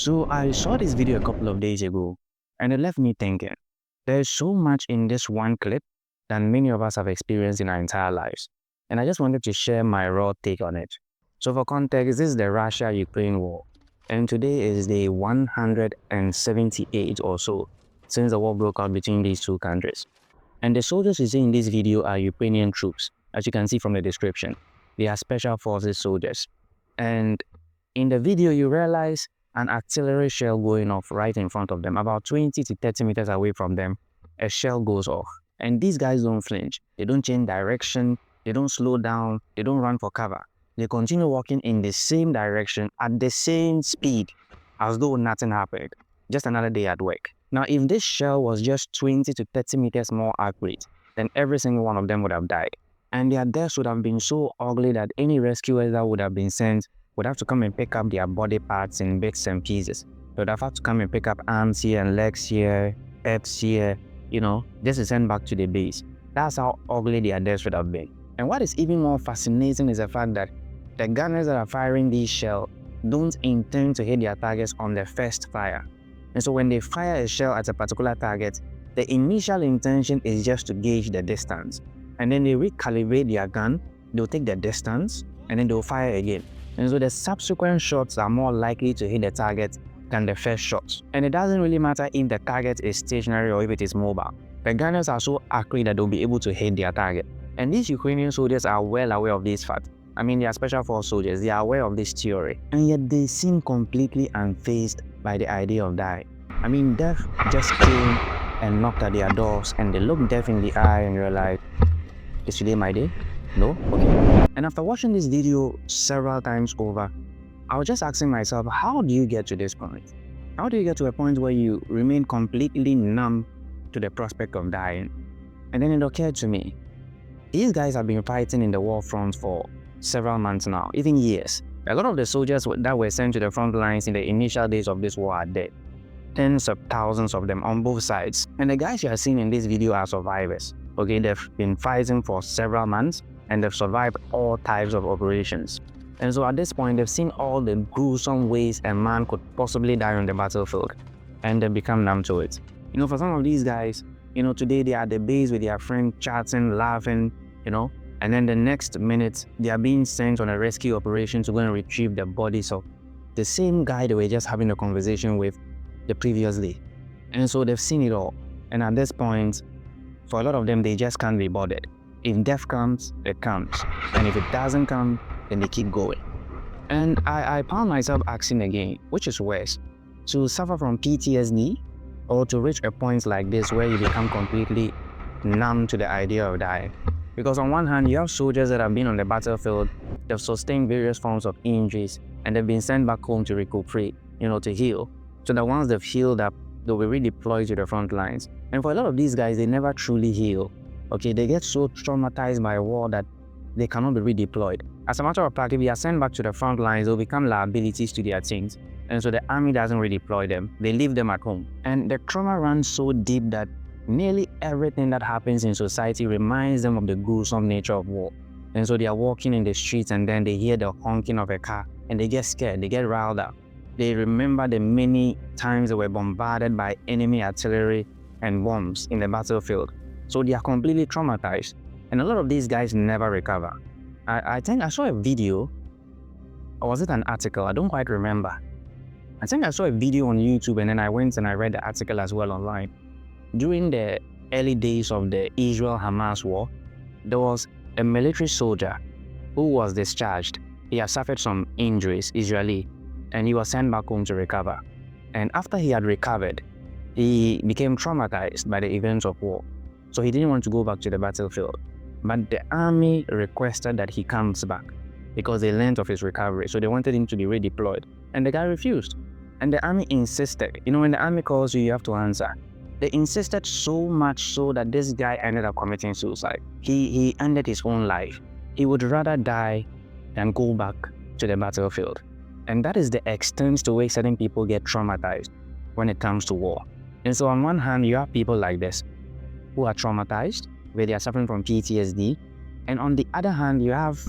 So I saw this video a couple of days ago and it left me thinking. There's so much in this one clip that many of us have experienced in our entire lives. And I just wanted to share my raw take on it. So for context, this is the Russia-Ukraine war. And today is day 178 or so since the war broke out between these two countries. And the soldiers you see in this video are Ukrainian troops, as you can see from the description. They are special forces soldiers. And in the video, you realize an artillery shell going off right in front of them, about 20 to 30 meters away from them. A shell goes off. And these guys don't flinch. They don't change direction. They don't slow down. They don't run for cover. They continue walking in the same direction at the same speed as though nothing happened. Just another day at work. Now, if this shell was just 20 to 30 meters more accurate, then every single one of them would have died. And their deaths would have been so ugly that any rescuers that would have been sent would have to come and pick up their body parts in bits and pieces. They would have had to come and pick up arms here and legs here, heads here, just to send back to the base. That's how ugly their deaths would have been. And what is even more fascinating is the fact that the gunners that are firing these shells don't intend to hit their targets on the first fire. And so when they fire a shell at a particular target, the initial intention is just to gauge the distance. And then they recalibrate their gun, they'll take the distance, and then they'll fire again. And so the subsequent shots are more likely to hit the target than the first shots. And it doesn't really matter if the target is stationary or if it is mobile. The gunners are so accurate that they'll be able to hit their target. And these Ukrainian soldiers are well aware of this fact. I mean, they are special force soldiers, they are aware of this theory. And yet they seem completely unfazed by the idea of dying. I mean, death just came and knocked at their doors and they look death in the eye and you're like, is today my day? No? Okay. And after watching this video several times over, I was just asking myself, how do you get to this point? How do you get to a point where you remain completely numb to the prospect of dying? And then it occurred to me, these guys have been fighting in the war front for several months now, even years. A lot of the soldiers that were sent to the front lines in the initial days of this war are dead. Tens of thousands of them on both sides. And the guys you are seeing in this video are survivors. Okay, they've been fighting for several months and they've survived all types of operations. And so at this point, they've seen all the gruesome ways a man could possibly die on the battlefield and they've become numb to it. For some of these guys, today they are at the base with their friend chatting, laughing, and then the next minute they are being sent on a rescue operation to go and retrieve the bodies of the same guy they were just having a conversation with the previous day. And so they've seen it all. And at this point, for a lot of them, they just can't be bothered. If death comes, it comes. And if it doesn't come, then they keep going. And I found myself asking again, which is worse? To suffer from PTSD or to reach a point like this where you become completely numb to the idea of dying? Because on one hand, you have soldiers that have been on the battlefield, they've sustained various forms of injuries, and they've been sent back home to recuperate, to heal. So that once they've healed up, they'll be redeployed to the front lines. And for a lot of these guys, they never truly heal. Okay, they get so traumatized by war that they cannot be redeployed. As a matter of fact, if they are sent back to the front lines, they'll become liabilities to their teams. And so the army doesn't redeploy them. They leave them at home. And the trauma runs so deep that nearly everything that happens in society reminds them of the gruesome nature of war. And so they are walking in the streets and then they hear the honking of a car and they get scared, they get riled up. They remember the many times they were bombarded by enemy artillery and bombs in the battlefield. So they are completely traumatized. And a lot of these guys never recover. I think I saw a video, or was it an article? I don't quite remember. I think I saw a video on YouTube and then I went and I read the article as well online. During the early days of the Israel-Hamas war, there was a military soldier who was discharged. He had suffered some injuries, Israeli, and he was sent back home to recover. And after he had recovered, he became traumatized by the events of war. So he didn't want to go back to the battlefield. But the army requested that he comes back because they learned of his recovery. So they wanted him to be redeployed. And the guy refused. And the army insisted. When the army calls you, you have to answer. They insisted so much so that this guy ended up committing suicide. He ended his own life. He would rather die than go back to the battlefield. And that is the extent to which certain people get traumatized when it comes to war. And so on one hand, you have people like this who are traumatized, where they are suffering from PTSD. And on the other hand, you have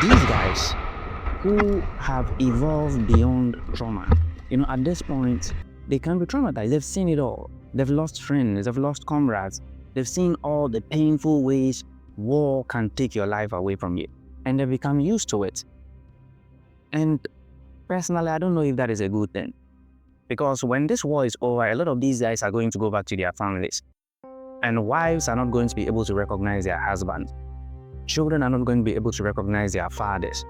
these guys who have evolved beyond trauma. At this point, they can be traumatized. They've seen it all. They've lost friends, they've lost comrades. They've seen all the painful ways war can take your life away from you. And they've become used to it. And personally, I don't know if that is a good thing. Because when this war is over, a lot of these guys are going to go back to their families. And wives are not going to be able to recognize their husbands. Children are not going to be able to recognize their fathers.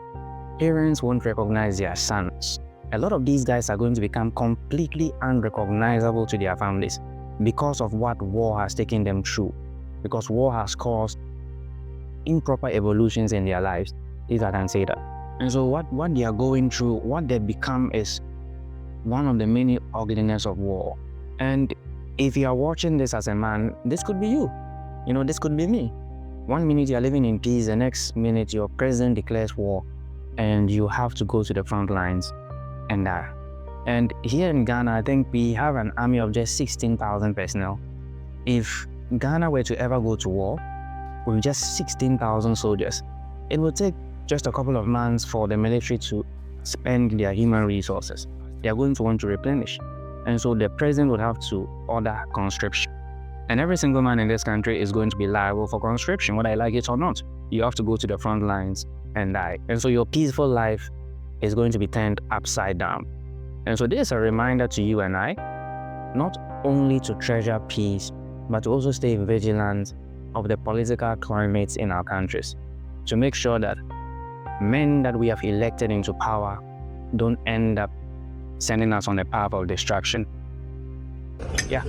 Parents won't recognize their sons. A lot of these guys are going to become completely unrecognizable to their families because of what war has taken them through. Because war has caused improper evolutions in their lives, if I can say that. And so what they are going through, what they become is one of the many ugliness of war. And if you are watching this as a man, this could be you. This could be me. 1 minute you are living in peace, the next minute your president declares war and you have to go to the front lines and die. And here in Ghana, I think we have an army of just 16,000 personnel. If Ghana were to ever go to war with just 16,000 soldiers, it would take just a couple of months for the military to spend their human resources. They are going to want to replenish. And so the president would have to order conscription. And every single man in this country is going to be liable for conscription, whether I like it or not. You have to go to the front lines and die. And so your peaceful life is going to be turned upside down. And so this is a reminder to you and I, not only to treasure peace, but to also stay vigilant of the political climates in our countries, to make sure that men that we have elected into power don't end up sending us on a path of destruction. Yeah.